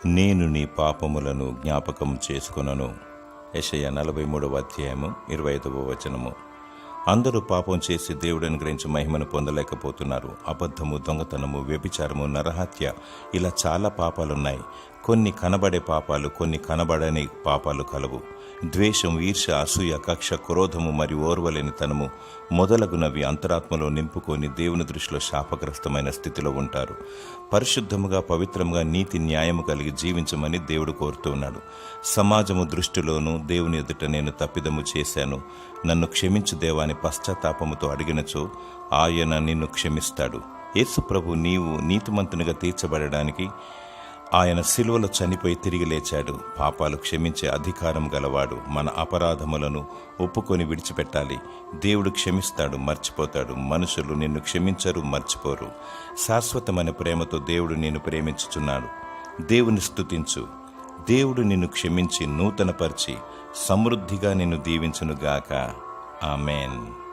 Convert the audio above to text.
నేను నీ పాపములను జ్ఞాపకం చేసుకొనను. యెషయా 43:25. అందరూ పాపం చేసి దేవుడు అనుగ్రహించి మహిమను పొందలేకపోతున్నారు. అబద్ధము, దొంగతనము, వ్యభిచారము, నరహత్య, ఇలా చాలా పాపాలున్నాయి. కొన్ని కనబడే పాపాలు, కొన్ని కనబడని పాపాలు కలవు. ద్వేషం, ఈర్ష్య, అసూయ, కక్ష, క్రోధము మరియు ఓర్వలేనితనము మొదలగునవి అంతరాత్మలో నింపుకొని దేవుని దృష్టిలో శాపగ్రస్తమైన స్థితిలో ఉంటారు. పరిశుద్ధముగా, పవిత్రముగా, నీతి న్యాయము కలిగి జీవించమని దేవుడు కోరుతూ ఉన్నాడు. సమాజము దృష్టిలోనూ దేవుని ఎదుట నేను తప్పిదము చేశాను, నన్ను క్షమించు దేవాని పశ్చాత్తాపముతో అడిగినచో ఆయన నిన్ను క్షమిస్తాడు. యేసు ప్రభు నీవు నీతిమంతునిగా తీర్చబడడానికి ఆయన శిలువలో చనిపోయి తిరిగి లేచాడు. పాపాలు క్షమించే అధికారం గలవాడు. మన అపరాధములను ఒప్పుకొని విడిచిపెట్టాలి. దేవుడు క్షమిస్తాడు, మర్చిపోతాడు. మనుషులు నిన్ను క్షమించరు, మర్చిపోరు. శాశ్వతమైన ప్రేమతో దేవుడు నిన్ను ప్రేమించుచున్నాడు. దేవుని స్తుతించు. దేవుడు నిన్ను క్షమించి నూతనపరిచి సమృద్ధిగా నిన్ను దీవించునుగాక. ఆమేన్.